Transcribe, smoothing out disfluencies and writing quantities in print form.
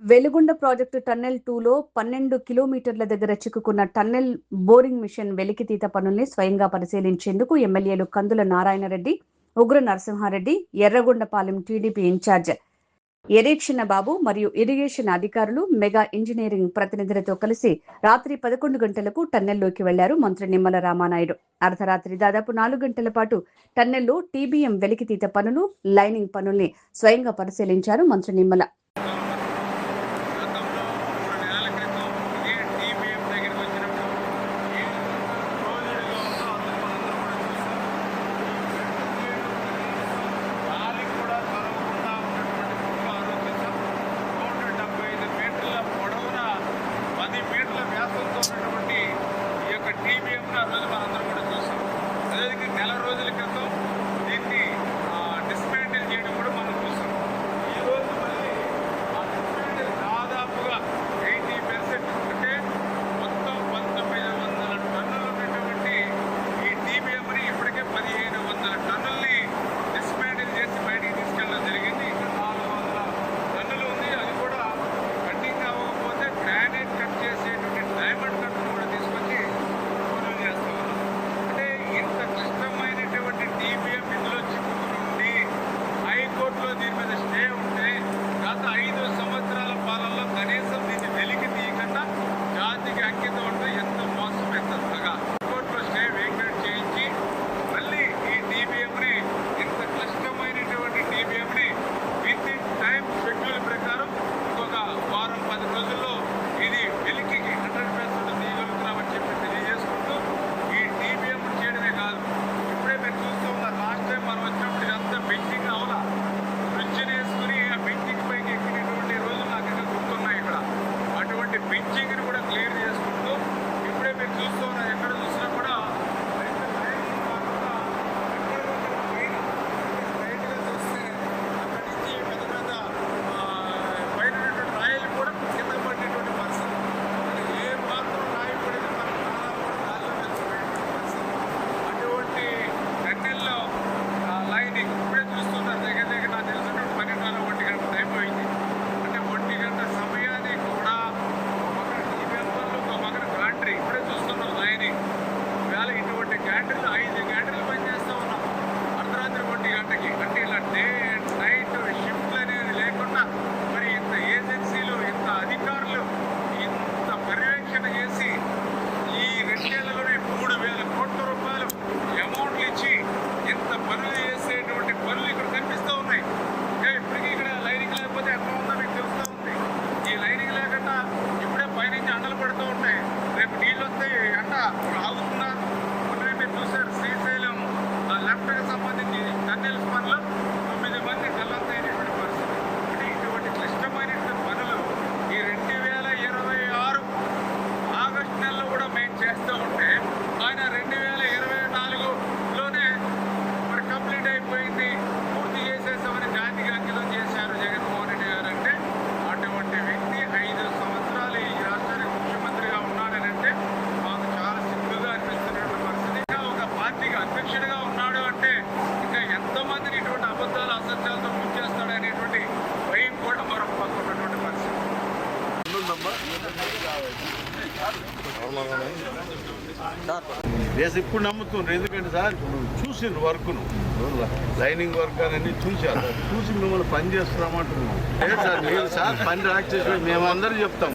Veligonda project tunnel 2లో 12 కిలోమీటర్ల దగ్గర చిక్కుకున్న టన్నెల్ బోరింగ్ మిషన్ వెలికితీత పనుల్ని స్వయంగా పరిశీలించేందుకు ఎమ్మెల్యేలు కందుల నారాయణరెడ్డి, ఉగ్ర నరసింహారెడ్డి, ఎర్రగొండపాలెం టీడీపీ ఇన్ఛార్జ్ ఎరేక్షణ బాబు మరియు ఇరిగేషన్ అధికారులు, మెగా ఇంజనీరింగ్ ప్రతినిధులతో కలిసి రాత్రి 11 గంటలకు టన్నెల్లోకి వెళ్లారు మంత్రి నిమ్మల రామానాయుడు. అర్ధరాత్రి దాదాపు 4 గంటల పాటు టన్నెల్లో టీబీఎం వెలికితీత పనులు, లైనింగ్ పనుల్ని స్వయంగా పరిశీలించారు మంత్రి నిమ్మల. నెల రోజుల క్రితం దీన్ని డిస్మాంటిల్ చేయడం కూడా మనం చూసాం. ఈరోజు మళ్ళీ ఆ డిస్మాంటిల్ దాదాపుగా 80% అంటే మొత్తం 1900 టన్నులు ఉన్నటువంటి ఈ టీబీఎంని ఇప్పటికే 1500 టన్నుల్ని డిస్మాంటిల్ చేసి బయటికి తీసుకెళ్ళడం జరిగింది. ఇంకా 400 టన్నులు ఉంది. అది కూడా కటింగ్ అవ్వకపోతే గ్రానైట్ కట్ చేసేటువంటి డైమండ్ కట్ కూడా తీసుకొచ్చి పనులు చేస్తూ ఉన్నాం. అంటే ఇంత క్లిష్టమైనటువంటి టీబీఎం ఇందులో చిక్కుకుని హైకోర్టులో దీని మీద స్టే ఉంటే గత 5 సంవత్సరాల పాలనలో కనీసం దీన్ని వెలికి తీయకుండా జాతికి అంకితం ఉంటే ఎంత మోసం, ఎంత దగా. హైకోర్టులో స్టే వేకేట్ చేయించి మళ్ళీ ఈ టీబీఎంని, ఇంత క్లిష్టమైనటువంటి టీబీఎంని విత్ ఇన్ టైం షెడ్యూల్ ప్రకారం ఇంకొక వారం 10 రోజుల్లో ఇది వెలికి 100% తీయగలుగుతున్నామని చెప్పి తెలియజేసుకుంటూ ఈ టీబీఎం చేయడమే కాదు, ఇప్పుడే మీరు చూస్తూ ఉన్నారు. లాస్ట్ టైం మనం వచ్చినప్పుడు ఇదంతా బెంచింగ్ అవలా బ్రిడ్జిని వేసుకుని ఆ బెంచింగ్ పైకి ఎక్కినటువంటి రోజులు నాకు ఇంకా గుర్తున్నాయి. ఇక్కడ అటువంటి బెంచింగ్ని కూడా క్లియర్ చేసుకుంటూ ఇప్పుడే మీరు చూస్తూ ఉన్నారు. ఎక్కడ చూసినా కూడా స్ట్రైట్గా చూస్తే అక్కడి నుంచి పెద్ద పెద్ద పైన రాయలు కూడా కింద పడినటువంటి పరిస్థితి. ఏ మాత్రం రాయి పడితే మనం దాదాపు కూడా గాల్లో కలిసిపోయేటువంటి పరిస్థితి. అటువంటి టన్నెల్లో లైనింగ్ ఇప్పుడే చూస్తున్నారు. దగ్గర దగ్గర నాకు తెలిసినటువంటి 12 గంట టైం పోయింది. అంటే 1 గంట సమయాన్ని కూడా ఒక టీబీఎం పనులు, ఒక పక్కన గాంట్రీ ఇప్పుడే చూస్తున్నాం లైనింగ్. వేళ ఇటువంటి గ్యాంట్రీలు 5 గ్యాంట్రీలు పనిచేస్తూ ఉన్నాం అర్ధరాత్రి 1 గంటకి. అంటే ఇలా డే అండ్ నైట్ షిఫ్ట్లు అనేది లేకుండా మరి ఇంత ఏజెన్సీలు, ఇంత అధికారులు ఇంత పర్యవేక్షణ చేసి ఈ 2 ఏళ్లలోనే 3,000 కోట్ల రూపాయలు అమౌంట్లు ఇచ్చి ఇంత పనులు చేసేటువంటి పనులు ఇక్కడ కనిపిస్తూ ఉన్నాయి. ఇంకా ఇప్పటికీ ఇక్కడ లైనింగ్ లేకపోతే ఎట్లా ఉందో మీకు తెలుస్తూ ఉంది. ఈ లైనింగ్ లేకుండా ఇప్పుడే పైనుంచి అండలు పడుతూ ఉంటాయి. రేపు నీళ్ళు వస్తాయి, అంట ఆగుతున్నా. కొన్ని మీరు చూసారు శ్రీశైలం లెఫ్ట్కి సంబంధించి టన్నెల్స్ పనులు 9 మంది గల్లంత అయినటువంటి పరిస్థితి. అంటే ఇటువంటి క్లిష్టమైనటువంటి పనులు ఈ 2026 ఆగస్టు నెలలో కూడా మేము చేస్తూ ఉంటే ఆయన 2024లోనే మరి కంప్లీట్ అయిపోయింది, పూర్తి చేసేసామని జాతికి అంకితం చేశారు జగన్మోహన్ రెడ్డి గారు. అంటే అటువంటి వ్యక్తి 5 సంవత్సరాలు ఈ రాష్ట్రానికి ముఖ్యమంత్రిగా ఉన్నాడనంటే మాకు చాలా సిగ్గుగా అనిపిస్తున్నటువంటి పరిస్థితి. ఇంకా ఒక పార్టీకి అధ్యక్షుడిగా ఉన్నాడు అంటే ఇంకా ఎంతమందిని ఇటువంటి అబద్ధాలు, అసత్యాలతో ముంచేస్తాడు అనేటువంటి భయం కూడా మరొక పక్క ఉన్నటువంటి పరిస్థితి. ఇప్పుడు నమ్ముతున్నారు. ఎందుకంటే సార్ చూసిండ్రు వర్క్ను, లైనింగ్ వర్క్ అని చూసి మిమ్మల్ని పని చేస్తున్నామంటున్నాం. లేదు సార్, మీరు సార్ పని రాక్ చేసి మేమందరూ చెప్తాం.